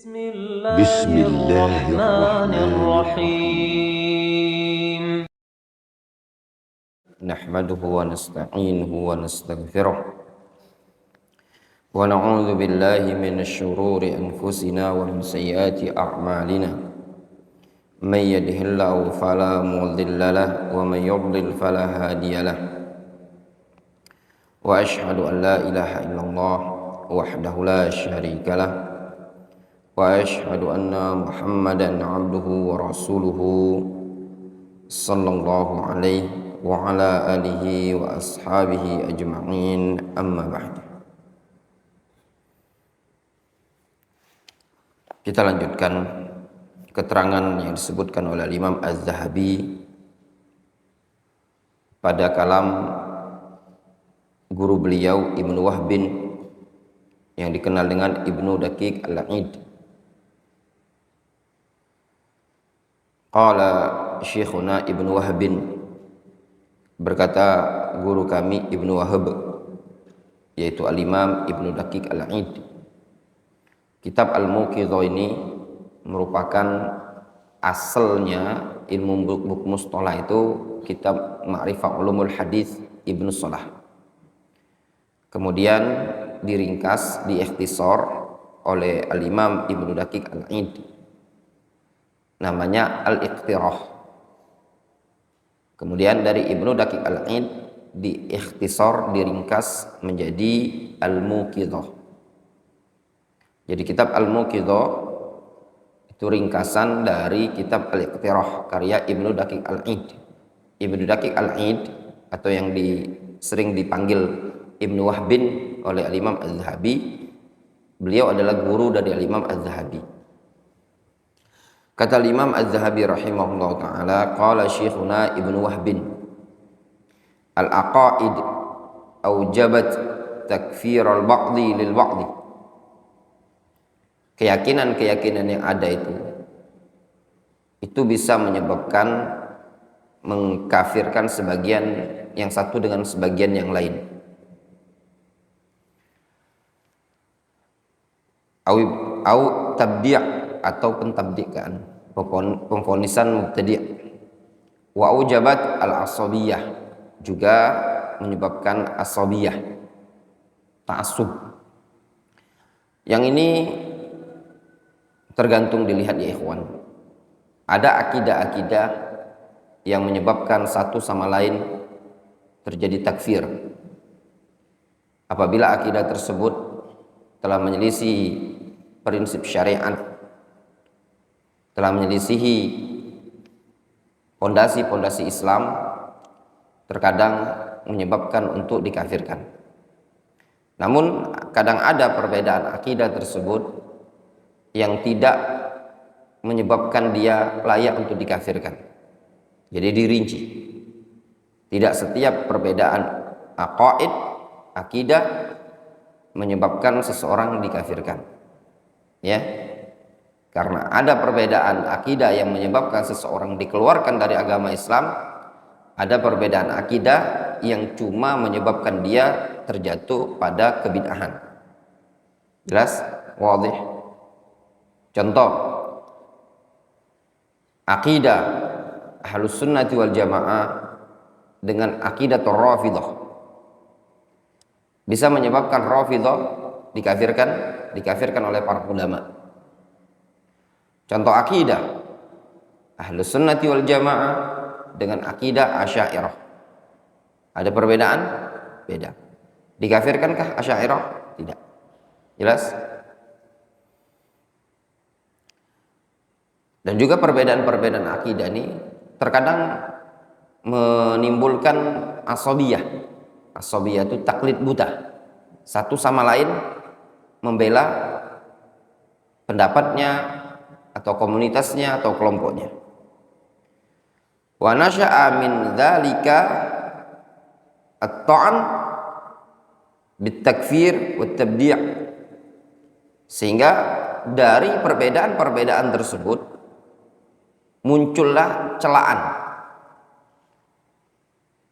بسم الله بسم الله الرحمن الرحمن الرحيم نحمده ونستعينه ونستغفره ونعوذ بالله من شرور أنفسنا ومن سيئات أعمالنا من يهده الله فلا مضل له ومن يضلل فلا هادي له وأشهد أن لا إله إلا الله وحده لا شريك له وأشهد أن محمدا عبده ورسوله صلى الله عليه وعلى آله وأصحابه أجمعين أما بعد. Kita lanjutkan keterangan yang disebutkan oleh Imam Az-Zahabi pada kalam guru beliau Ibnu Wahbin yang dikenal dengan Ibnu Daqiq Al-Aid. Qala Syekhuna Ibnu Wahbin, berkata guru kami Ibnu Wahab, yaitu Al-Imam Ibnu Daqiq Al-Aid. Kitab Al-Muqidhah ini merupakan asalnya ilmu buku mustalah itu kitab Ma'rifah Ulumul Hadis Ibnu Salah. Kemudian diringkas, diikhtisar oleh Al-Imam Ibnu Daqiq Al-Aid, namanya Al-Iqtirah. Kemudian dari Ibnu Daqiq Al-Aid diikhtisar, diringkas menjadi Al-Muqidhah. Jadi kitab Al-Muqidhah itu ringkasan dari kitab Al-Iqtirah karya Ibnu Daqiq Al-Aid. Ibnu Daqiq Al-Aid atau yang sering dipanggil Ibnu Wahbin oleh Al-Imam Az-Zahabi, beliau adalah guru dari Al-Imam Az-Zahabi. Kata Imam Az-Zahabi rahimahullah ta'ala, qala Syekhuna Ibnu Wahbin, al-aqaid aujabat takfir al-ba'di lil ba'di. Keyakinan-keyakinan yang ada itu bisa menyebabkan mengkafirkan sebagian yang satu dengan sebagian yang lain. Au tabdi' atau pentabdikan, pemfonisan mubtadi'. Wa aujabat al-asabiyah, juga menyebabkan asabiyah, ta'assub. Yang ini tergantung dilihat ya ikhwan. Ada akidah-akidah yang menyebabkan satu sama lain terjadi takfir apabila akidah tersebut telah menyelisihi prinsip syariat, telah menyelisihi pondasi-pondasi Islam, terkadang menyebabkan untuk dikafirkan. Namun kadang ada perbedaan akidah tersebut yang tidak menyebabkan dia layak untuk dikafirkan. Jadi dirinci. Tidak setiap perbedaan aqaid, akidah menyebabkan seseorang dikafirkan. Ya. Karena ada perbedaan akidah yang menyebabkan seseorang dikeluarkan dari agama Islam, ada perbedaan akidah yang cuma menyebabkan dia terjatuh pada kebid'ahan. Jelas? Wadih. Contoh, akidah Ahlus Sunnati wal Jamaah dengan akidah Rafidhah bisa menyebabkan Rafidhah dikafirkan oleh para ulama. Contoh akidah Ahlus Sunnati wal Jamaah dengan akidah Asy'ariyah. Ada perbedaan? Beda. Dikafirkankah Asy'ariyah? Tidak. Jelas? Dan juga perbedaan-perbedaan akidah ini terkadang menimbulkan asabiyah. Asabiyah itu taklid buta. Satu sama lain membela pendapatnya atau komunitasnya atau kelompoknya. Wa nasya'a min dzalika at-ta'n bit-takfir wat-tabdi'. Sehingga dari perbedaan-perbedaan tersebut muncullah celaan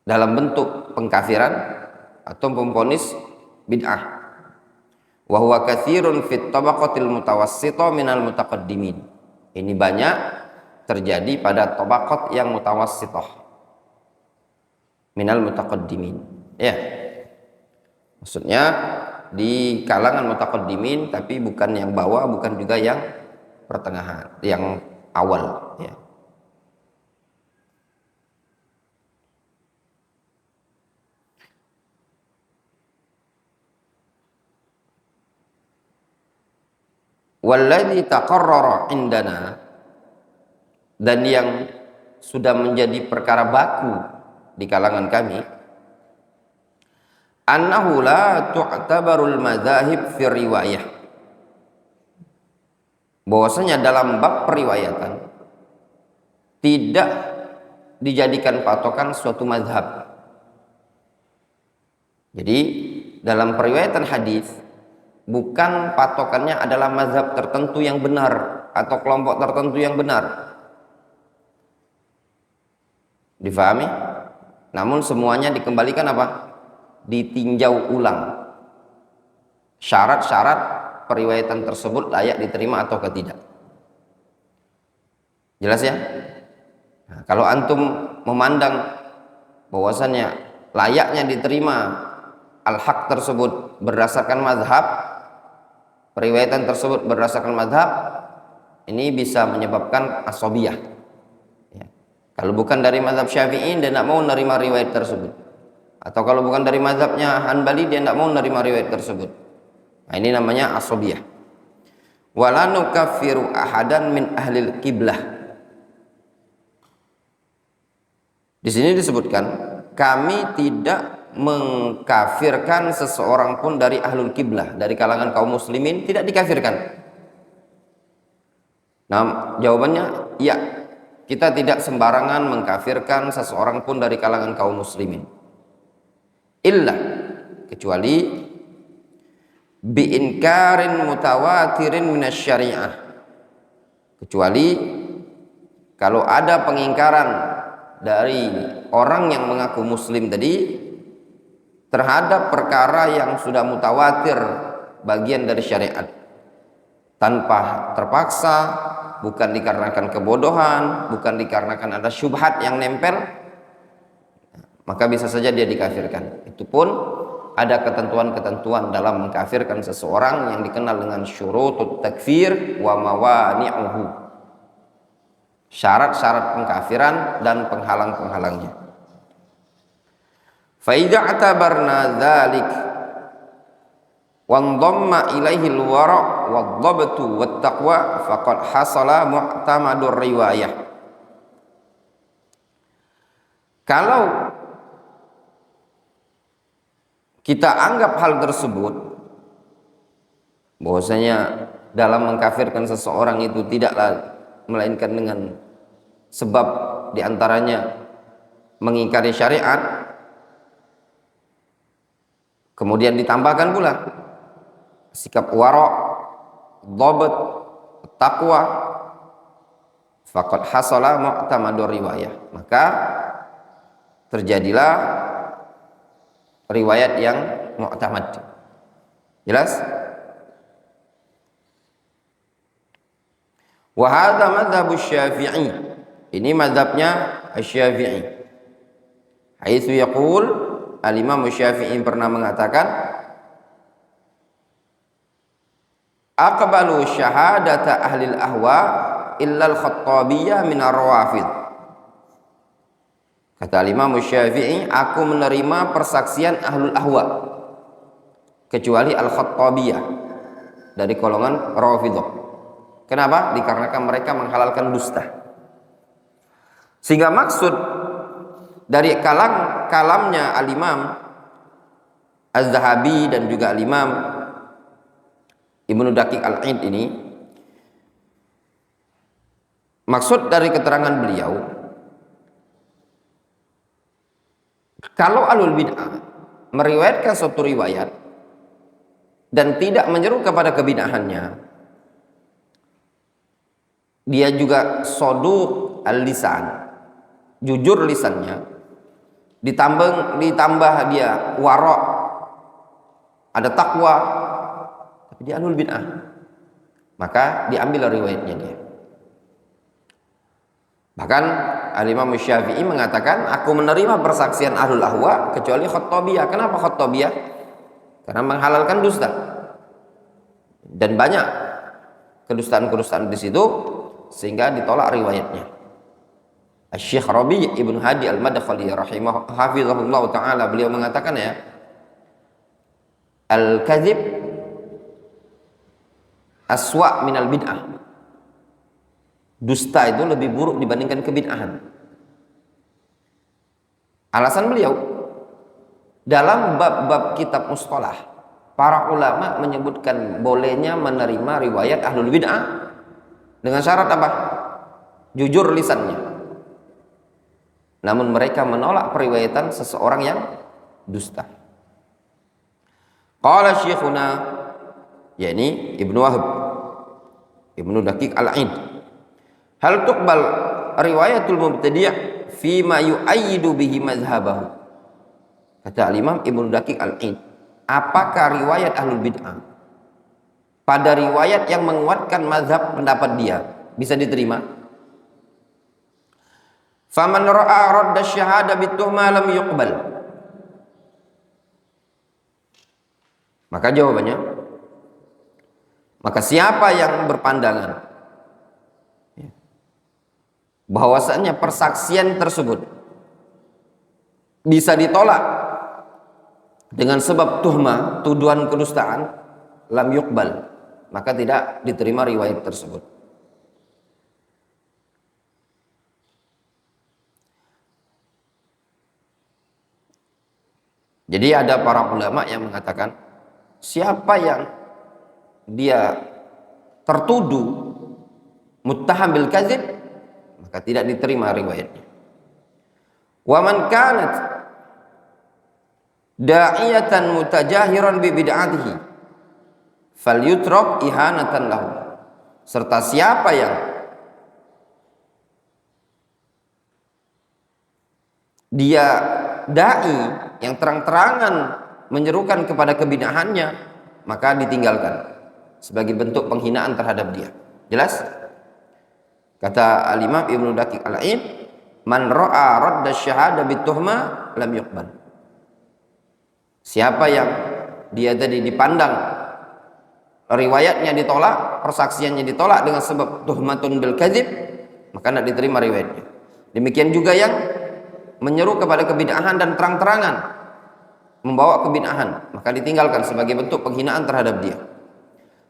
dalam bentuk pengkafiran atau memvonis bid'ah. Wa huwa katsirun fit tabaqatil mutawassithah minal mutaqaddimin. Ini banyak terjadi pada tabaqat yang mutawassithah minal mutaqaddimin. Ya. Maksudnya di kalangan mutaqaddimin, tapi bukan yang bawah, bukan juga yang pertengahan, yang awal, ya. Walladzi taqarrara indana, dan yang sudah menjadi perkara baku di kalangan kami, annahu la tu'tabarul madzahib fi riwayah, bahwasanya dalam bab periwayatan tidak dijadikan patokan suatu mazhab. Jadi dalam periwayatan hadis bukan patokannya adalah mazhab tertentu yang benar atau kelompok tertentu yang benar. Difahami? Namun semuanya dikembalikan apa? Ditinjau ulang syarat-syarat periwayatan tersebut layak diterima atau tidak. Jelas ya? Nah, kalau antum memandang bahwasannya layaknya diterima al-haq tersebut berdasarkan mazhab, periwayatan tersebut berdasarkan mazhab, ini bisa menyebabkan asabiyah, ya. Kalau bukan dari mazhab Syafi'i, dia tidak mau menerima riwayat tersebut. Atau kalau bukan dari mazhabnya Hanbali, dia tidak mau menerima riwayat tersebut. Nah, ini namanya asabiyah. Wala nukaffiru ahadan min ahlil qiblah. Di sini disebutkan kami tidak mengkafirkan seseorang pun dari ahlul qiblah, dari kalangan kaum muslimin, tidak dikafirkan. Nah, jawabannya ya, kita tidak sembarangan mengkafirkan seseorang pun dari kalangan kaum muslimin, illa, kecuali biinkarin mutawatirin minasyari'ah, kecuali kalau ada pengingkaran dari orang yang mengaku muslim tadi terhadap perkara yang sudah mutawatir bagian dari syariat, tanpa terpaksa, bukan dikarenakan kebodohan, bukan dikarenakan ada syubhat yang nempel, maka bisa saja dia dikafirkan. Itu pun ada ketentuan-ketentuan dalam mengkafirkan seseorang yang dikenal dengan syurutut takfir wa mawani'uhu, syarat-syarat pengkafiran dan penghalang-penghalangnya. Fa idza atabarna dzalik wa dhamma ilaihi al-wara' wad-dhabtu wat-taqwa faqad hasala mu'tamadur riwayah. Kalau kita anggap hal tersebut, bahwasanya dalam mengkafirkan seseorang itu tidaklah melainkan dengan sebab diantaranya mengingkari syariat, kemudian ditambahkan pula sikap wara', dhabt, taqwa, faqad hasala mu'tamadur riwayah, maka terjadilah riwayat yang mu'tamad. Jelas? Wa hadza madzhab Syafi'i. Ini mazhabnya Asy-Syafi'i. Haitsu yaqul, Al-Imam Syafi'i pernah mengatakan, aqbalu syahadata ahlil ahwa illa al-khattabiyah min ar-rawafid. Kata Imam Syafi'i, aku menerima persaksian ahlul ahwa kecuali al-khattabiyah dari golongan Rafidhah. Kenapa? Dikarenakan mereka menghalalkan dusta. Sehingga maksud dari kalamnya al-Imam Az-Zahabi dan juga al-Imam Ibnu Daqiq al-Id ini, maksud dari keterangan beliau, kalau alul bid'ah meriwayatkan suatu riwayat dan tidak menyeru kepada kebid'ahannya, dia juga soduq al-lisan, jujur lisannya, ditambah dia wara', ada takwa, tapi dia ahlul bid'ah, maka diambil riwayatnya dia. Bahkan Al-Imam Syafi'i mengatakan, aku menerima persaksian ahlul ahwa kecuali Khattabiyah. Kenapa Khattabiyah? Karena menghalalkan dusta. Dan banyak kedustaan-kedustaan di situ sehingga ditolak riwayatnya. Syekh Rabi' Ibn Hadi Al-Madkhali hafizahullah taala, beliau mengatakan ya, al-kadzib aswa minal bid'ah. Dusta itu lebih buruk dibandingkan kebid'ahan. Alasan beliau, dalam bab-bab kitab mustalah, para ulama menyebutkan bolehnya menerima riwayat ahlul bid'ah dengan syarat apa? Jujur lisannya. Namun mereka menolak periwayatan seseorang yang dusta. Qala syekhuna, yakni Ibnu Wahab, Ibnu Daqiq Al-Aid, hal tuqbal riwayatul mubtadi' fi ma yu'ayyidu bihi mazhabahu. Kata Imam Ibnu Daqiq Al-Aid, apakah riwayat ahlul bid'ah pada riwayat yang menguatkan mazhab pendapat dia bisa diterima? Faman ra'a radda syahada bituhma lam yuqbal. Maka jawabannya, maka siapa yang berpandangan bahwasanya persaksian tersebut bisa ditolak dengan sebab tuhmah, tuduhan kedustaan, lam yuqbal, maka tidak diterima riwayat tersebut. Jadi ada para ulama yang mengatakan, siapa yang dia tertuduh muttaham bil kadzib, maka tidak diterima riwayatnya. Wa man kanat da'iyatan mutajahiran bi bid'atihi falyutrab ihanatan lahu. Serta siapa yang dia dai yang terang-terangan menyerukan kepada kebid'ahannya, maka ditinggalkan sebagai bentuk penghinaan terhadap dia. Jelas? Kata Al-Imam Ibnu Daqiq Al-Aid, man ra'a radda syahada bituhma lam yuqbal. Siapa yang dia tadi dipandang riwayatnya ditolak, persaksiannya ditolak dengan sebab tuhmatun bil kadzib, maka tidak diterima riwayatnya. Demikian juga yang menyeru kepada kebid'ahan dan terang-terangan membawa kebid'ahan, maka ditinggalkan sebagai bentuk penghinaan terhadap dia.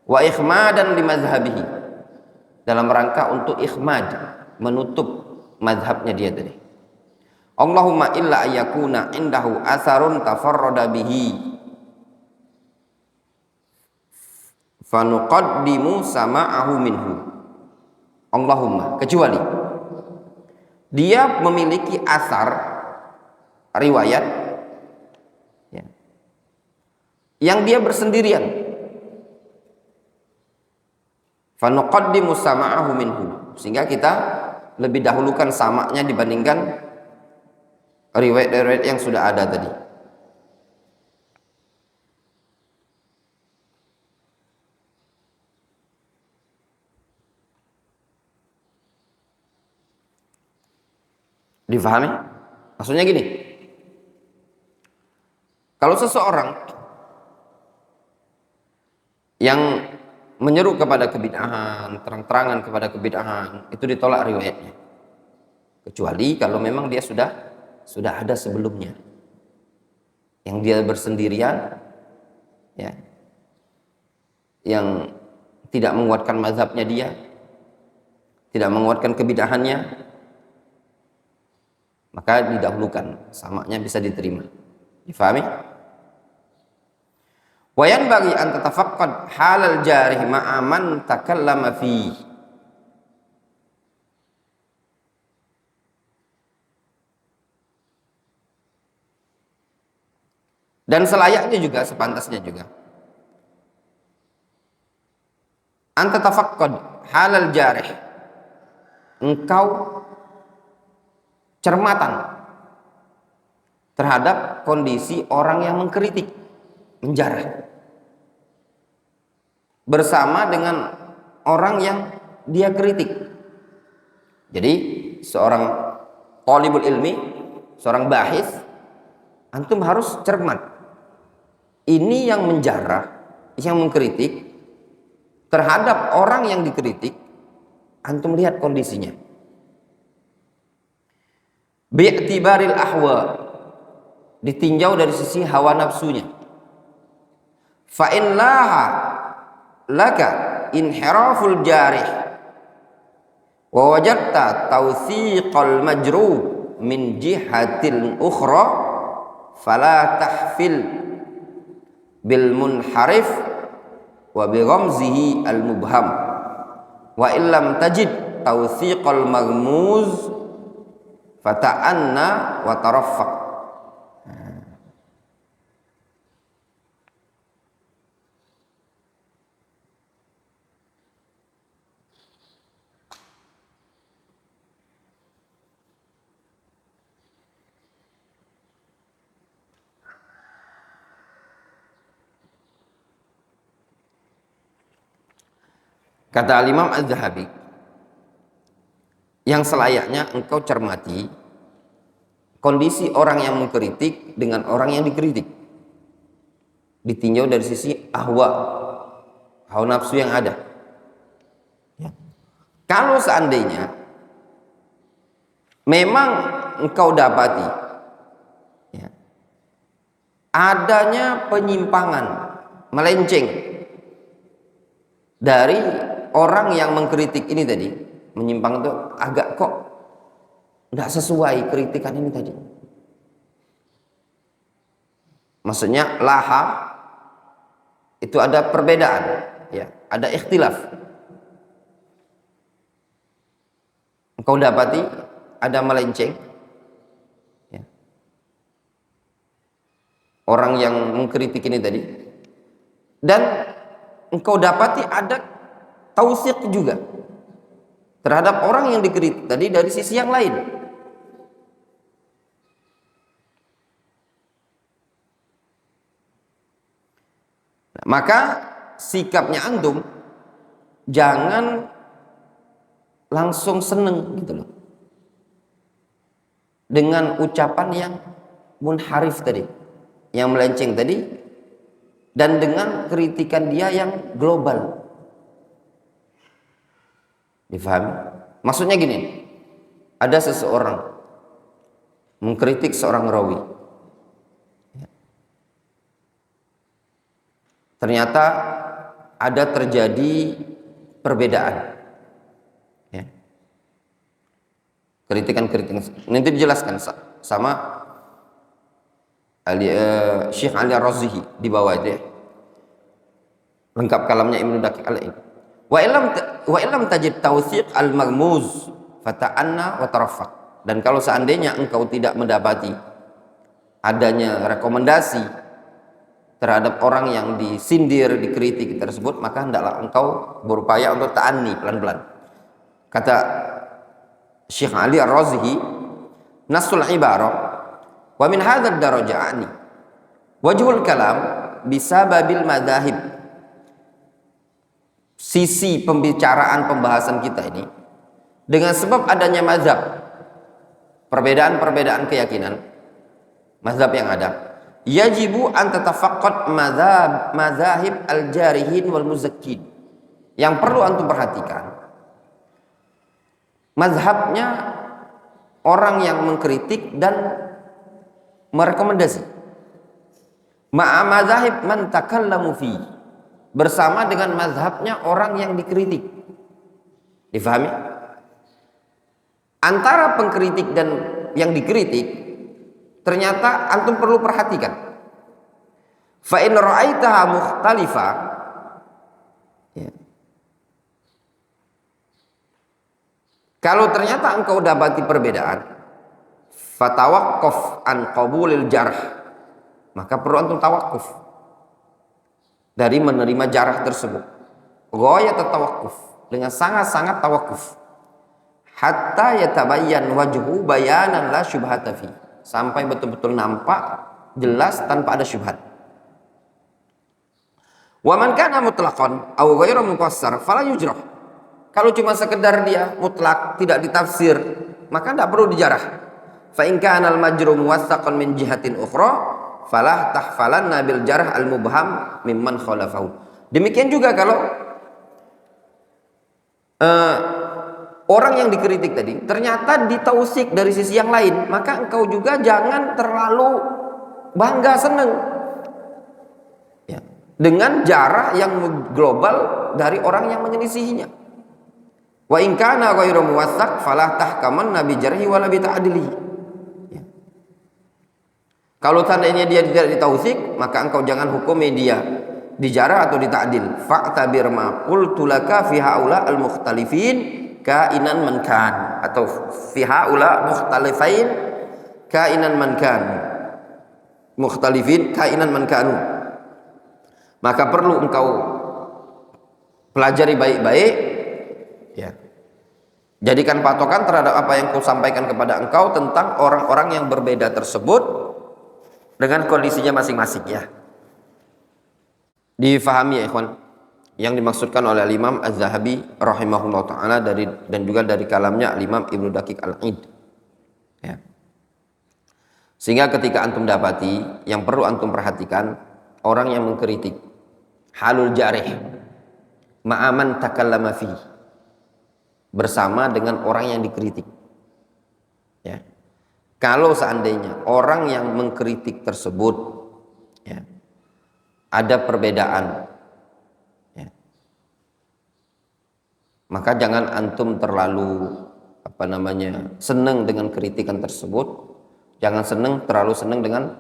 Wa ikhmadan li mazhabihi, dalam rangka untuk ikhmad, menutup mazhabnya dia tadi. Allahumma illa ayyakuna indahu asarun tafarrada bihi fanuqaddimu sama'ahu minhu. Allahumma, kecuali dia memiliki asar riwayat ya, yang dia bersendirian, fanuqaddimu sama'ahu minhu, sehingga kita lebih dahulukan samaknya dibandingkan riwayat-riwayat yang sudah ada tadi. Difahami? Maksudnya gini, kalau seseorang yang menyeru kepada kebid'ahan, terang-terangan kepada kebid'ahan, itu ditolak riwayatnya, kecuali kalau memang dia sudah ada sebelumnya yang dia bersendirian ya, yang tidak menguatkan mazhabnya dia, tidak menguatkan kebid'ahannya, maka didahulukan, samaknya bisa diterima. Difahami? Wa yanbaghi an tatafaqqad halal jarih ma'a man takallama fi. Dan selayaknya juga, sepantasnya juga, an tatafaqqad halal jarih, engkau cermatan terhadap kondisi orang yang mengkritik, menjarah. bersama dengan orang yang dia kritik. Jadi seorang talibul ilmi, seorang bahis, antum harus cermat. Ini yang menjarah, yang mengkritik terhadap orang yang dikritik, antum lihat kondisinya. Bi'tibaril ahwa, ditinjau dari sisi hawa nafsunya. Fa in laha laka inhiraful jarih wa wajadta tawthiqal majruh min jihatil ukhra fala tahfil bil munharif wa bi ghamzihi al mubham wa illam tajid tawthiqal maghmuz fata'anna wa taraffaq. Kata Al-Imam Az-Zahabi, yang selayaknya engkau cermati kondisi orang yang mengkritik dengan orang yang dikritik, ditinjau dari sisi hawa nafsu yang ada. Ya. Kalau seandainya memang engkau dapati ya, adanya penyimpangan, melenceng dari orang yang mengkritik ini tadi, menyimpang itu agak kok tidak sesuai kritikan ini tadi. Maksudnya laha itu ada perbedaan, ya, ada ikhtilaf. Engkau dapati ada melenceng, ya, orang yang mengkritik ini tadi, dan engkau dapati ada tausiq juga terhadap orang yang dikritik tadi dari sisi yang lain. Nah, maka sikapnya antum jangan langsung seneng gitu loh dengan ucapan yang munharif tadi, yang melenceng tadi, dan dengan kritikan dia yang global. Difahami? Maksudnya gini, ada seseorang mengkritik seorang rawi, ternyata ada terjadi perbedaan, ya. Kritikan nanti dijelaskan sama Syekh Ali Ar-Razihi di bawah itu, ya. Lengkap kalamnya Ibnu Daqiq Al-Aid. Wa illam tajid tawthiq al-maghmuz fata'anna wa taraffaq. Dan kalau seandainya engkau tidak mendapati adanya rekomendasi terhadap orang yang disindir, dikritik tersebut, maka hendaklah engkau berupaya untuk ta'anni, pelan-pelan. Kata Syekh Ali Ar-Razihi, nasul ibarah wa min hadzal daraja'ani wajhul kalam bisababil madzahib. Sisi pembicaraan pembahasan kita ini dengan sebab adanya mazhab, perbedaan keyakinan, mazhab yang ada, yajibu an tatafaqqad mazahib al-jarihin wal muzakkin. Yang perlu antum perhatikan mazhabnya orang yang mengkritik dan merekomendasi, ma'a mazahib man takallamu fi, bersama dengan mazhabnya orang yang dikritik. Difahami? Antara pengkritik dan yang dikritik ternyata antum perlu perhatikan. Fa in ra'aitaha mukhtalifa, ya. Kalau ternyata engkau dapati perbedaan, fatawaqqaf an qabulil jarh, maka perlu antum tawakuf dari menerima jarah tersebut. Ghayat tawakkuf, dengan sangat-sangat tawakuf. Hatta yatabayyan wajhu bayanan la syubhata fi, sampai betul-betul nampak jelas tanpa ada syubhat. Wa man kana mutlaqan aw ghairu mufassar fala yujrah. Kalau cuma sekedar dia mutlak tidak ditafsir, maka tidak perlu dijarah. Fa in kana al majrum muwaththaqan min jihatin ukhra falah tahfalanna bil jarh al mubham mimman khalafahu. Demikian juga kalau orang yang dikritik tadi ternyata ditausik dari sisi yang lain, maka engkau juga jangan terlalu bangga senang ya, dengan jarak yang global dari orang yang menyelisihinya. Wa in kana ghairu muwaththaq fala tahkamanna bi jarhi wala bi ta'dilihi. Ya. Kalau tandanya dia tidak ditausik, maka engkau jangan hukumi dia dijarah atau dita'dil. Fa'tabir ma qultu laka fi haula al mukhtalifin kainan man kan, atau fi haula mukhtalifain kainan man kan. Mukhtalifin kainan man kanu. Maka perlu engkau pelajari baik-baik ya. Jadikan patokan terhadap apa yang ku sampaikan kepada engkau tentang orang-orang yang berbeda tersebut dengan kondisinya masing-masing ya. Difahami ya ikhwan, yang dimaksudkan oleh Imam Az-Zahabi rahimahullah ta'ala dan juga dari kalamnya Imam Ibnu Daqiq Al-Id ya. Sehingga ketika antum dapati, yang perlu antum perhatikan, orang yang mengkritik halul jarih ma'aman takallama fi, bersama dengan orang yang dikritik ya. Kalau seandainya orang yang mengkritik tersebut ya, ada perbedaan ya, maka jangan antum terlalu senang dengan kritikan tersebut, jangan terlalu senang dengan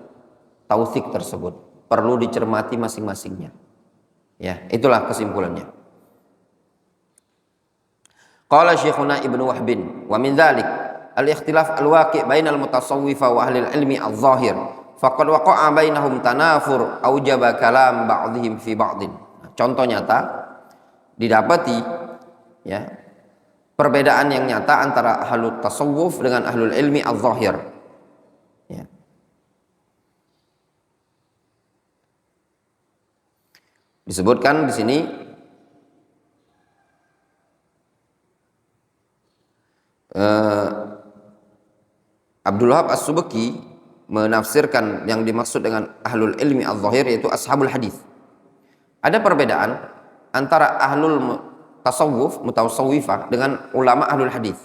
tausik tersebut. Perlu dicermati masing-masingnya ya. Itulah kesimpulannya. Qala Syekhuna Ibnu Wahbin wa min dzalik al-ikhtilaf al-waqi' bainal mutasawwifa wa ahli al-ilmi adh-dhahir faqad waqa'a bainahum tanafur aujaba kalam ba'dihim fi ba'din. Contoh nyata didapati ya, perbedaan yang nyata antara ahlut tasawuf dengan ahlul ilmi adh-dhahir ya. Disebutkan di sini Abdul Wahab As-Subki menafsirkan yang dimaksud dengan ahlul ilmi adh-dhahir yaitu ashabul hadis. Ada perbedaan antara ahlul tasawuf mutasawwifah dengan ulama ahlul hadis.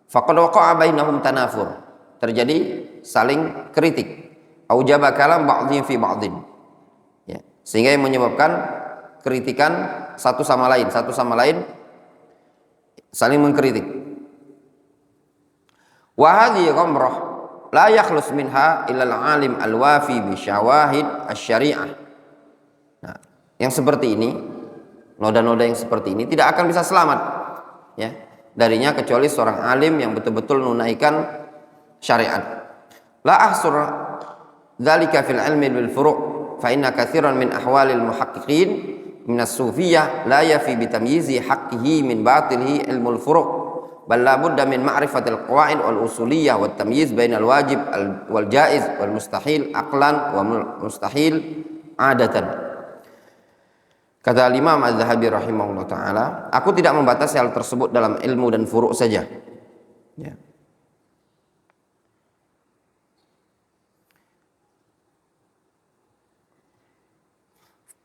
Faqad waqa'a bainahum tanafur, terjadi saling kritik. Aujaba kalam ba'dhin fi ba'dhin ya, sehingga yang menyebabkan kritikan satu sama lain saling mengkritik. Wa hadhihi ghamrah la yakhlus minha illa al-alim al-wafi bi syawahid asy-syari'ah. Nah, yang seperti ini, noda-noda yang seperti ini tidak akan bisa selamat ya darinya kecuali seorang alim yang betul-betul menunaikan syariat. La ahsur dzalika fil ilmi bil furu' fa inna katsiran min ahwalil muhaqqiqin min as-sufiyyah la yafi bi tamyizi haqqihi min batilihi ilmul furu'. Bal la budda min ma'rifatil qawaid wal usuliyah wat tamyiz bainal wajib wal jaiz wal mustahil aqlan wa mustahil adatan. Kata Imam Az-Zahabi rahimahullah taala, aku tidak membatasi hal tersebut dalam ilmu dan furu' saja ya.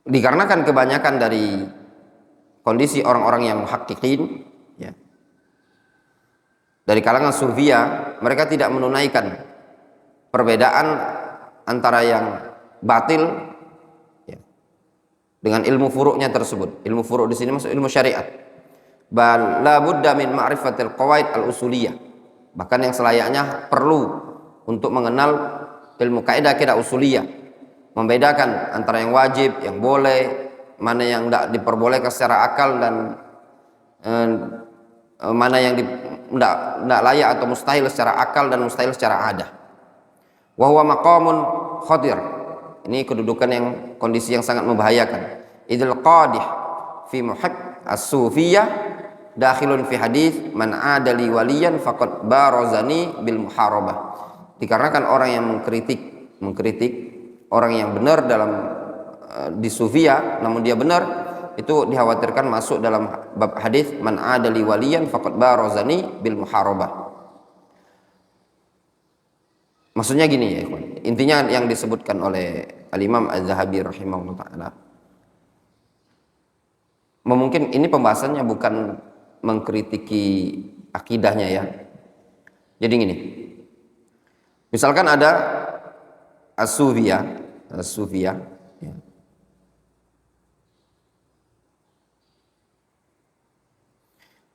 Dikarenakan kebanyakan dari kondisi orang-orang yang muhaqqiqin ya, dari kalangan sufia, mereka tidak menunaikan perbedaan antara yang batil ya, dengan ilmu furu'nya tersebut. Ilmu furu' di sini maksud ilmu syariat. Bal la budda min ma'rifatil qawaid al-usuliyah. Bahkan yang selayaknya perlu untuk mengenal ilmu kaidah-kaidah usuliyah, membedakan antara yang wajib, yang boleh, mana yang tidak diperbolehkan secara akal dan mana yang tidak layak atau mustahil secara akal dan mustahil secara adah. Wa huwa maqamun khatir. Ini kedudukan yang kondisi yang sangat membahayakan. Idul qadih fi muhib as-sufiyah dakhilun fi hadis man adali waliyan faqad barazani bil muharabah. Dikarenakan orang yang mengkritik orang yang benar dalam di sufia namun dia benar, itu dikhawatirkan masuk dalam bab hadis man adali waliyan faqad barazani bil muharabah. Maksudnya gini ya ikhwan, intinya yang disebutkan oleh Al-Imam Az-Zahabi rahimahullah ta'ala, mungkin ini pembahasannya bukan mengkritiki akidahnya ya. Jadi gini, misalkan ada as-sufiyah ya.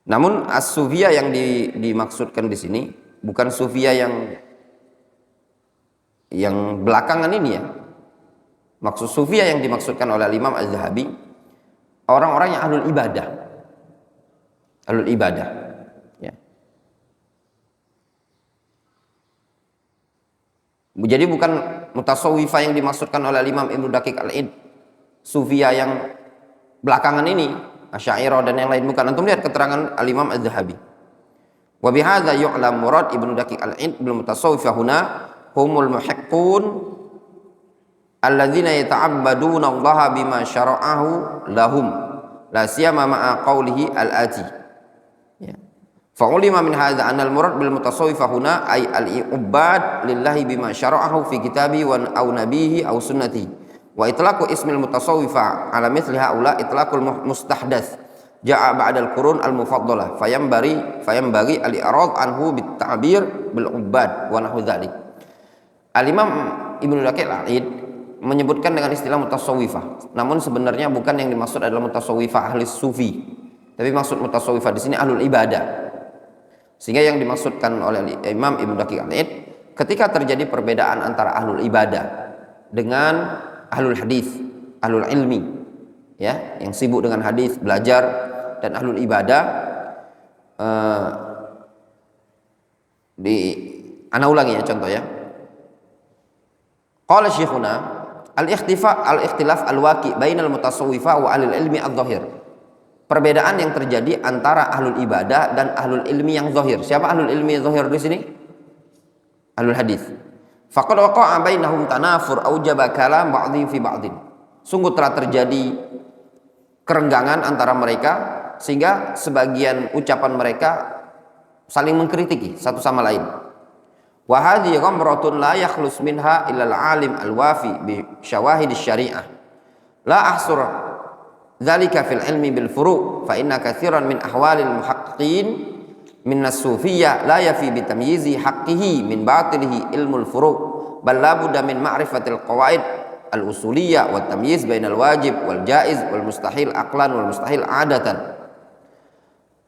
Namun as-sufiyah yang dimaksudkan di sini bukan sufiyah yang belakangan ini ya. Maksud sufiyah yang dimaksudkan oleh Imam Az-Zahabi orang-orang yang ahlul ibadah. Ahlul ibadah ya. Jadi bukan mutasawwifah yang dimaksudkan oleh Imam Ibnu Daqiq Al-Id, sufiyah yang belakangan ini, Asy'ariyah dan yang lain, bukan. Antum lihat keterangan Al-Imam Az-Zahabi. Wa bihadza yu'lam murad Ibnu Daqiq Al-Id bil mutasawwifah huna humul muhiqqun alladzina yata'abbaduna Allah bima syara'ahu lahum la siyama ma'a qawlihi al-ati ya. Fa'ulima min hadza anna al-murad bil mutasawwifah huna ay al-ibad lillahi bima syara'ahu fi kitabi wa aw nabihi aw sunnati wa itlaqu ismil mutasawwifah ala mithli haula itlaqul mustahdats ja'a ba'da al-qurun al-mufaddalah fayambari al-i'rad anhu bit ta'bir bil ubad wa nahwu dzalik. Al-Imam Ibnu Daqiq Al-Id menyebutkan dengan istilah mutasawwifah, namun sebenarnya bukan yang dimaksud adalah mutasawwifah ahli sufi, tapi maksud mutasawwifah di sini ahlul ibadah. Sehingga yang dimaksudkan oleh Imam Ibnu Daqiq Al-Id, ketika terjadi perbedaan antara ahlul ibadah dengan ahlul hadis, ahlul ilmi ya, yang sibuk dengan hadis, belajar, dan ahlul ibadah ana ulangi ya contoh ya. Qala syekhuna al-ikhtilaf al-waqi bainal mutasawwifah wa ahlul ilmi adh-dhahir. Perbedaan yang terjadi antara ahlul ibadah dan ahlul ilmi yang zahir. Siapa ahlul ilmi yang zahir di sini? Ahlul hadis. Faqad waqa'a bainahum tanafur aujaba kalam ba'dhin fi ba'dhin. Sungguh telah terjadi kerenggangan antara mereka sehingga sebagian ucapan mereka saling mengkritiki satu sama lain. Wa hadhihi ghamratun la yakhlus minha illa al-alim al-wafi bi syawahid asy-syari'ah. La ahsur dzalika fil ilmi bil furu' fa inna katsiran min ahwalil muhaqqiqin min as-sufiyyah la yafi bi tamyizi haqqihi min batilihi ilmul furu' bal la budda min ma'rifatil qawaid al-usuliyyah wa tamyiz bainal wajib wal jaiz wal mustahil aqlan wal mustahil adatan.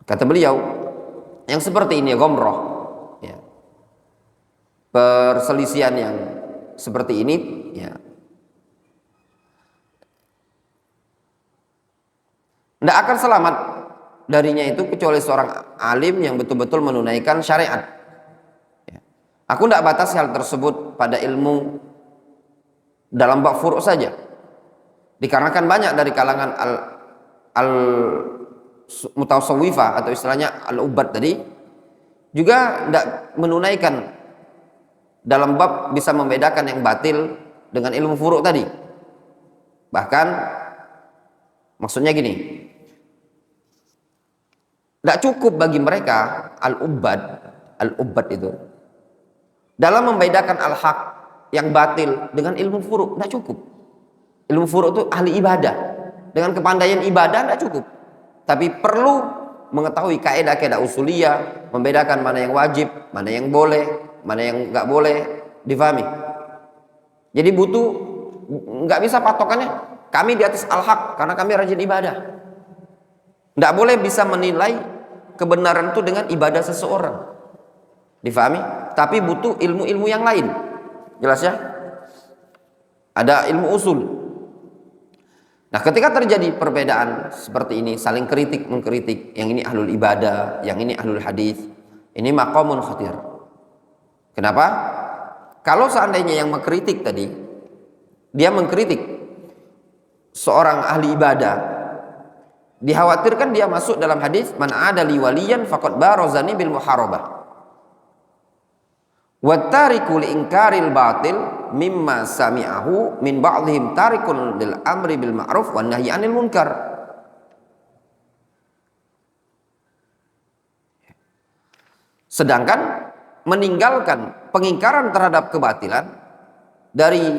Kata beliau, yang seperti ini ghamrah ya. Perselisihan yang seperti ini ya, tidak akan selamat darinya itu kecuali seorang alim yang betul-betul menunaikan syariat ya. Aku tidak batasi hal tersebut pada ilmu dalam bab furu' saja, dikarenakan banyak dari kalangan al mutasawwifah atau istilahnya al-ubad tadi juga tidak menunaikan dalam bab bisa membedakan yang batil dengan ilmu furu' tadi. Bahkan maksudnya gini, tidak cukup bagi mereka al-ubad itu dalam membedakan al-haq yang batil dengan ilmu furu', tidak cukup. Ilmu furu' itu ahli ibadah, dengan kepandaian ibadah tidak cukup, tapi perlu mengetahui kaidah-kaidah usuliyah, membedakan mana yang wajib, mana yang boleh, mana yang nggak boleh, difahami. Jadi butuh, nggak bisa patokannya kami di atas al-haq karena kami rajin ibadah. Nggak boleh bisa menilai kebenaran itu dengan ibadah seseorang, difahami. Tapi butuh ilmu-ilmu yang lain, jelas ya. Ada ilmu usul. Nah, ketika terjadi perbedaan seperti ini, saling kritik mengkritik, yang ini ahlul ibadah, yang ini ahlul hadis, ini maqamun khatir. Kenapa? Kalau seandainya yang mengkritik tadi, dia mengkritik seorang ahli ibadah, dikhawatirkan dia masuk dalam hadis man adali waliyan faqad barazani bil muharabah. Wa tariku li ingkaril batil mimma sami'ahu min ba'dihim tarikun lil amri bil ma'ruf wan nahyi 'anil munkar. Sedangkan meninggalkan pengingkaran terhadap kebatilan dari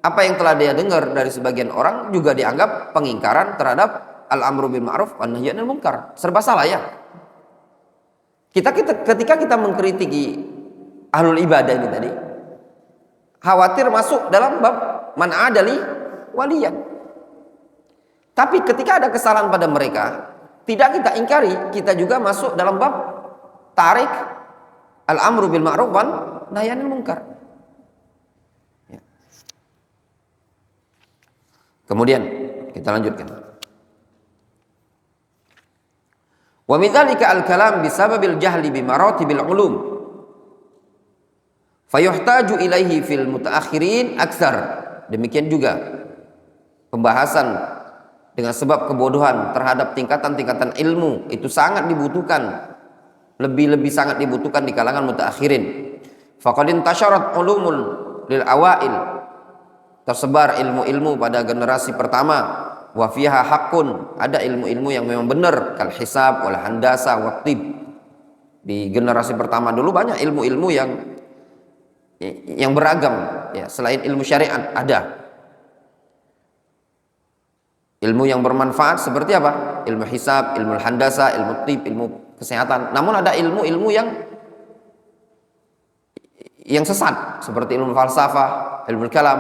apa yang telah dia dengar dari sebagian orang juga dianggap pengingkaran terhadap al-amru bil ma'ruf wan nahyi 'anil munkar. Serba salah ya. Ketika kita mengkritiki ahlul ibadah ini tadi, khawatir masuk dalam bab man adali waliyan. Tapi ketika ada kesalahan pada mereka, tidak kita ingkari, kita juga masuk dalam bab tarik al-amru bil ma'ruf wan nahyi 'anil munkar. Ya. Kemudian kita lanjutkan. Wa min dzalika al-kalam bisababil jahli bi maratibil ulum. Fayuhtaju ilaihi fil mutaakhirin aktsar. Demikian juga pembahasan dengan sebab kebodohan terhadap tingkatan-tingkatan ilmu itu sangat dibutuhkan, lebih sangat dibutuhkan di kalangan mutaakhirin. Faqad intasharat ulumul lil awail. Tersebar ilmu-ilmu pada generasi pertama. Wa fiha haqqun, ada ilmu-ilmu yang memang benar, kal hisab wal handasa wa tib. Di generasi pertama dulu banyak ilmu-ilmu yang beragam ya, selain ilmu syariat ada ilmu yang bermanfaat seperti apa? Ilmu hisab, ilmu handasa, ilmu tib, ilmu kesehatan. Namun ada ilmu-ilmu yang sesat seperti ilmu falsafah, ilmu kalam.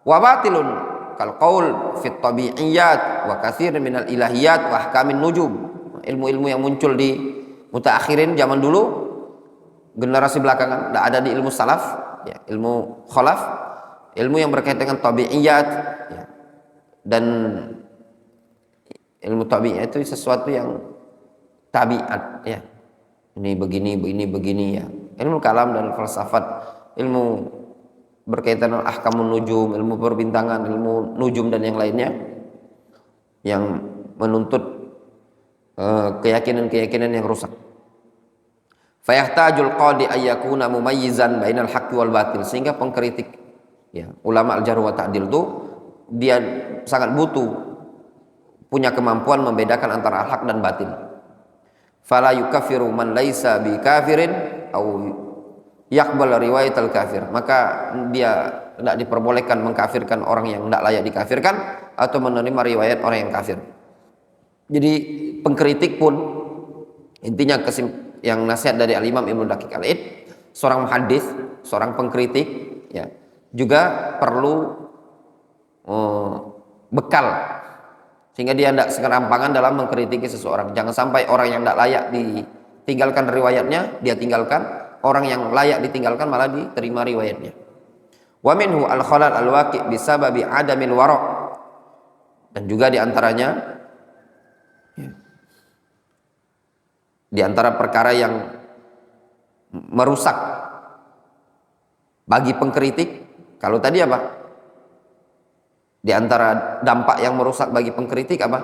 Wa batilun kal qaul fit tabi'iyat wa katsir minal ilahiyat wa ahkamin nujum. Ilmu-ilmu yang muncul di mutaakhirin zaman dulu, generasi belakangan, tidak ada di ilmu salaf ya, ilmu khalaf, ilmu yang berkaitan dengan tabi'iyat ya. Dan ilmu tabi'iyat itu sesuatu yang tabiat ya, ini begini ya. Ilmu kalam dan falsafat, ilmu berkaitan dengan ahkamun nujum, ilmu perbintangan, ilmu nujum dan yang lainnya yang menuntut keyakinan-keyakinan yang rusak. Fayahtajul qadi ayyakuna mumayyizan bainal haqqi wal batil, sehingga pengkritik ya, ulama al-jarh wa ta'dil itu dia sangat butuh punya kemampuan membedakan antara al-haq dan batil. Fala yukaffiru man laisa bi kafirin au yaqbal riwayat al-kafir, maka dia tidak diperbolehkan mengkafirkan orang yang tidak layak dikafirkan atau menerima riwayat orang yang kafir. Jadi pengkritik pun intinya yang nasihat dari Al-Imam Ibnu Daqiq Al-Id, seorang muhaddits, seorang pengkritik ya, juga perlu bekal sehingga dia tidak sekerampangan dalam mengkritiki seseorang. Jangan sampai orang yang tidak layak ditinggalkan riwayatnya dia tinggalkan, orang yang layak ditinggalkan malah diterima riwayatnya. Wa minhu al-khalal al-waqi' bisababi adamil wara', dan juga diantaranya di antara perkara yang merusak bagi pengkritik, kalau tadi apa? Di antara dampak yang merusak bagi pengkritik apa?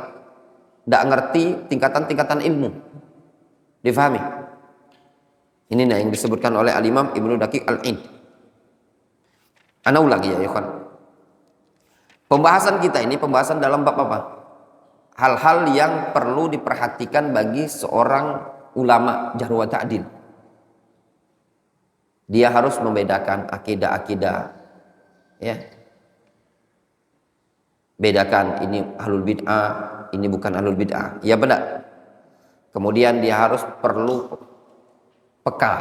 Tidak ngerti tingkatan-tingkatan ilmu. Difahami? Ini yang disebutkan oleh Al-Imam Ibnu Daqiq Al-Id. Ana ulangi ya ikhwan. Pembahasan kita ini pembahasan dalam bab apa? Hal-hal yang perlu diperhatikan bagi seorang ulama jarh wa ta'dil. Dia harus membedakan akidah-akidah ya. Bedakan ini ahlul bid'ah, ini bukan ahlul bid'ah. Ya benar. Kemudian dia harus perlu peka,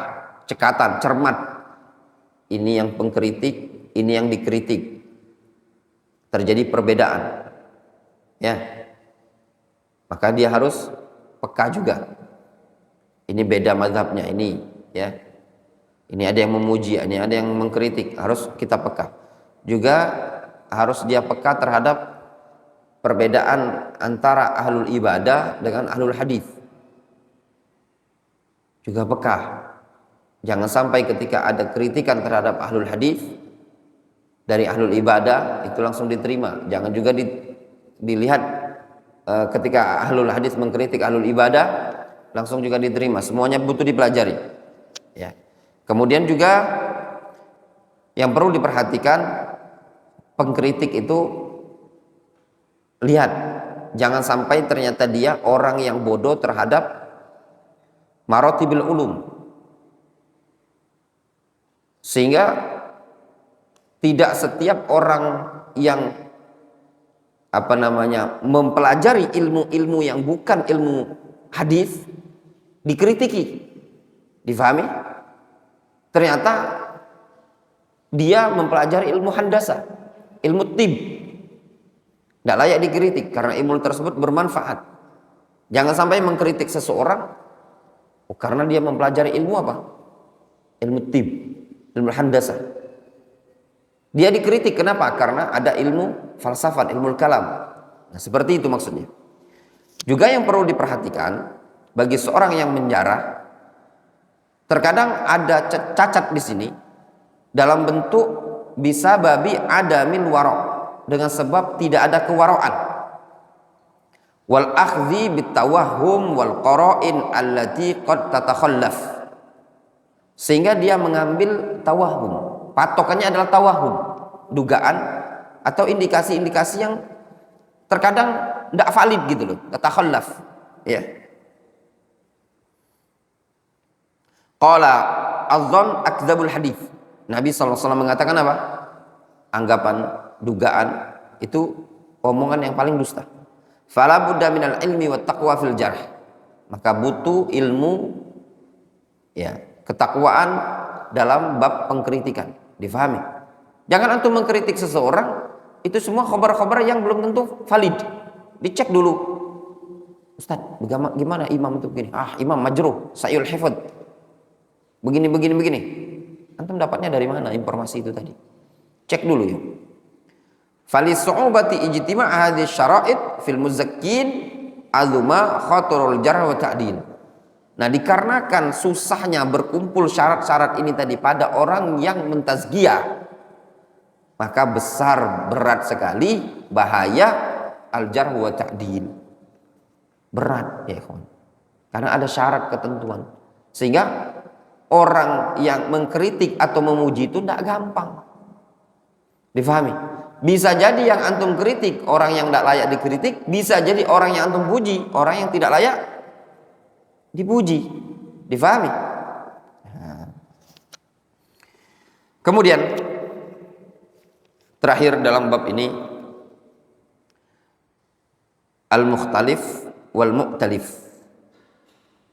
cekatan, cermat. Ini yang pengkritik, ini yang dikritik. Terjadi perbedaan. Ya. Maka dia harus peka juga. Ini beda mazhabnya ini, ya. Ini ada yang memuji, ini ada yang mengkritik, harus kita peka. Juga harus dia peka terhadap perbedaan antara ahlul ibadah dengan ahlul hadis. Juga peka. Jangan sampai ketika ada kritikan terhadap ahlul hadis dari ahlul ibadah itu langsung diterima. Jangan juga dilihat ketika ahlul hadis mengkritik ahlul ibadah langsung juga diterima. Semuanya butuh dipelajari. Ya. Kemudian juga yang perlu diperhatikan, pengkritik itu lihat, jangan sampai ternyata dia orang yang bodoh terhadap maratibil ulum, sehingga tidak setiap orang yang mempelajari ilmu-ilmu yang bukan ilmu hadis dikritiki. Difahami? Ternyata dia mempelajari ilmu handasa, ilmu tib, tidak layak dikritik karena ilmu tersebut bermanfaat. Jangan sampai mengkritik seseorang karena dia mempelajari ilmu apa? Ilmu tib, ilmu handasa. Dia dikritik kenapa? Karena ada ilmu falsafat, ilmu kalam. Nah, seperti itu maksudnya. Juga yang perlu diperhatikan bagi seorang yang menjarah, terkadang ada cacat di sini dalam bentuk bisa babi adamil wara', dengan sebab tidak ada kewaraan. Wal akhdhi bitawahhum wal qara'in allati qad tatakhallaf. Sehingga dia mengambil tawahum. Patokannya adalah tawahum, dugaan atau indikasi-indikasi yang terkadang tidak valid gitu loh, tatakhallaf. Ya. Qala adh-dhann akdzabul hadits. Nabi SAW mengatakan apa? Anggapan, dugaan itu omongan yang paling dusta. Fala budda minal ilmi wat taqwa fil jarh. Maka butuh ilmu, ya, ketakwaan dalam bab pengkritikan. Difahami? Jangan antum mengkritik seseorang itu semua khabar-khabar yang belum tentu valid. Dicek dulu. Ustaz, gimana imam itu begini? Imam majruh, sa'yul hifdz. Begini. Antum dapatnya dari mana informasi itu tadi? Cek dulu ya. Fali su'ubati ijtima' hadhihi syara'id fil muzakkin azuma khatarul jarh wa ta'dil. Nah, dikarenakan susahnya berkumpul syarat-syarat ini tadi pada orang yang mentazkiyah, maka besar, berat sekali bahaya al-jarh wa ta'dil. Berat ya kawan. Karena ada syarat ketentuan. Sehingga orang yang mengkritik atau memuji itu tidak gampang. Difahami? Bisa jadi yang antum kritik orang yang tidak layak dikritik, bisa jadi orang yang antum puji orang yang tidak layak dipuji. Difahami? Nah. Kemudian terakhir dalam bab ini al-mukhtalif wal mu'talif.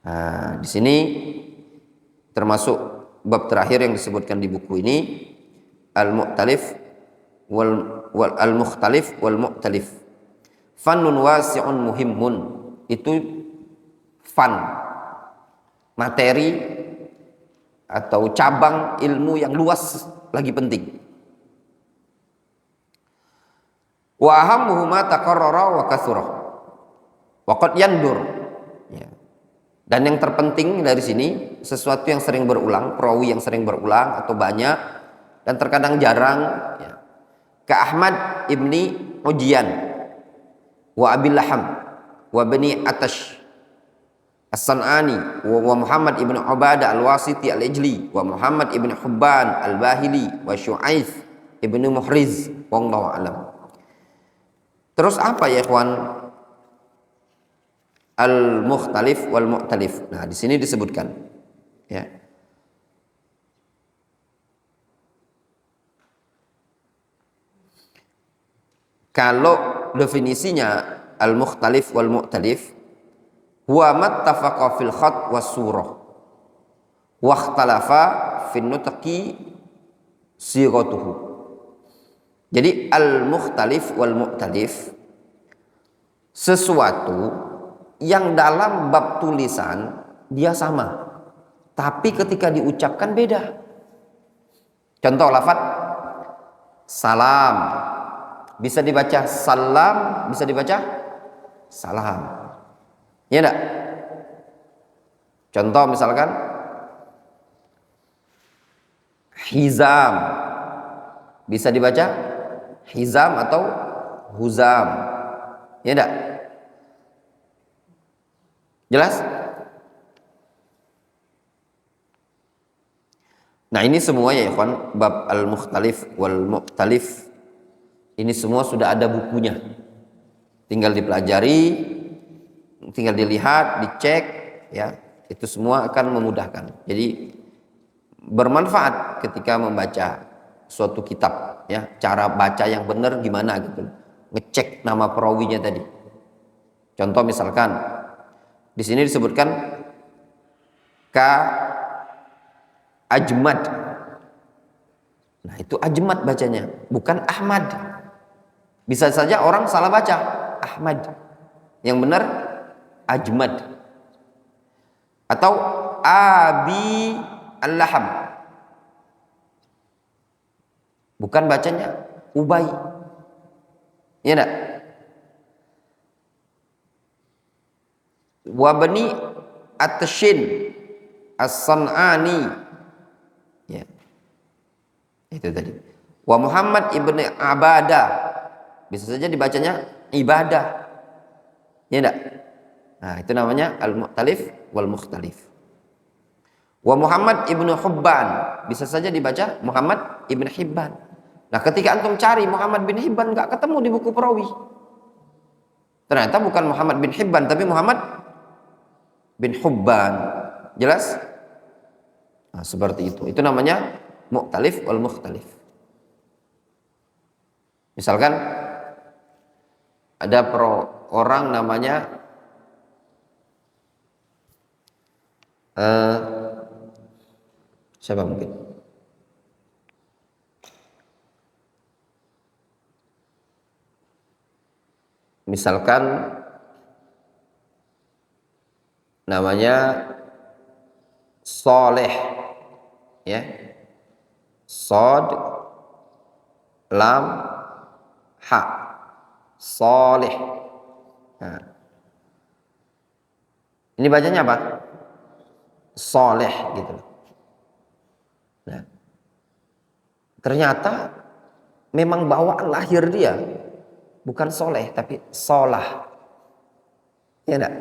Nah, di sini termasuk bab terakhir yang disebutkan di buku ini, al-mu'talif wal al-mukhtalif wal mu'talif. Fannun wasi'un muhimmun. Itu fan, materi atau cabang ilmu yang luas lagi penting. Wa ahammuhu ma taqarrara wa katsura wa qad yandur. Ya. Dan yang terpenting dari sini sesuatu yang sering berulang, perawi yang sering berulang atau banyak dan terkadang jarang, ya. Ka Ahmad ibni Ujian wa Abil Laham wa Bani Atash As-San'ani wa Muhammad ibn Ubadah al-Wasiti al-Ijli wa Muhammad ibn Hubban al-Bahili wa Syu'aith ibn Muhriz, wallahu a'lam. Terus apa ya ikhwan? Al-mukhtalif wal mu'talif. Nah, di sini disebutkan, ya. Kalau definisinya al-mukhtalif wal mu'talif, huwa mattafaqa fil khat was surah wa ikhtalafa fin nutqi sighatuhu. Jadi al-mukhtalif wal mu'talif sesuatu yang dalam bab tulisan dia sama, tapi ketika diucapkan beda. Contoh lafaz salam bisa dibaca salam, bisa dibaca salam. Ya enggak? Contoh misalkan hizam bisa dibaca hizam atau huzam. Ya enggak? Jelas? Nah ini semua ya ikhwan, bab al-mukhtalif wal mu'talif, ini semua sudah ada bukunya, tinggal dipelajari, tinggal dilihat, dicek, ya itu semua akan memudahkan. Jadi bermanfaat ketika membaca suatu kitab, ya cara baca yang benar gimana gitu, ngecek nama perawinya tadi. Contoh misalkan di sini disebutkan ka Ajmad. Nah, itu Ajmad bacanya, bukan Ahmad. Bisa saja orang salah baca Ahmad. Yang benar Ajmad. Atau Abi Al-Laham. Bukan bacanya Ubay. Ya enggak? Wabni At-Tashin As-San'ani. Ya. Itu tadi. Wa Muhammad ibn Abadah. Bisa saja dibacanya ibadah. Ya enggak? Nah, itu namanya al-mu'talif wal mukhtalif. Wa Muhammad ibn Hibban. Bisa saja dibaca Muhammad ibn Hibban. Nah, ketika antum cari Muhammad bin Hibban enggak ketemu di buku perawi. Ternyata bukan Muhammad bin Hibban tapi Muhammad bin Hubban. Jelas? Nah, seperti itu. Itu namanya mu'talif wal mukhtalif. Misalkan ada orang namanya siapa mungkin? Misalkan namanya Soleh, ya, Sod, Lam, Ha, Soleh. Nah, ini bacanya apa? Soleh gitu. Nah, ternyata memang bawaan lahir dia bukan soleh tapi solah, ya enggak?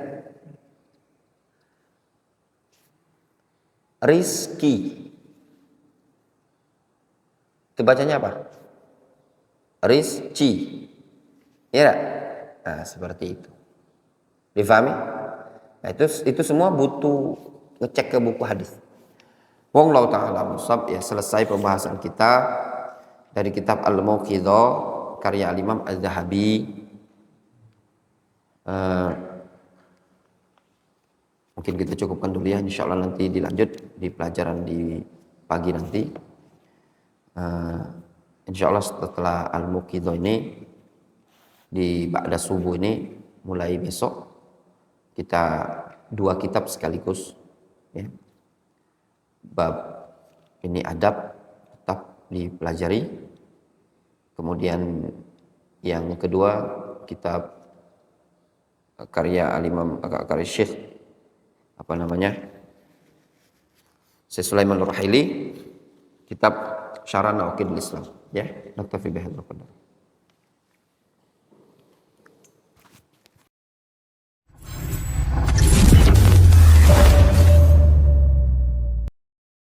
Rizki itu bacanya apa? Rizki, ya enggak? Nah, seperti itu. Difahami? Nah, itu semua butuh ngecek ke buku hadis. Wallahu ta'ala musab, ya selesai pembahasan kita dari kitab Al-Muqidhah karya Al-Imam Az-Zahabi. Mungkin kita cukupkan dulu ya, insyaallah nanti dilanjut di pelajaran di pagi nanti. Insyaallah setelah Al-Muqidhah ini di ba'da subuh ini mulai besok kita 2 kitab sekaligus, ya. Bab ini adab tetap dipelajari. Kemudian yang kedua kitab karya Al-Imam karya Syekh apa namanya? Syekh Sulaiman Ar-Ruhaili, kitab Syarah Nawaqidul Islam, ya. Naktafi bihadzal qadar.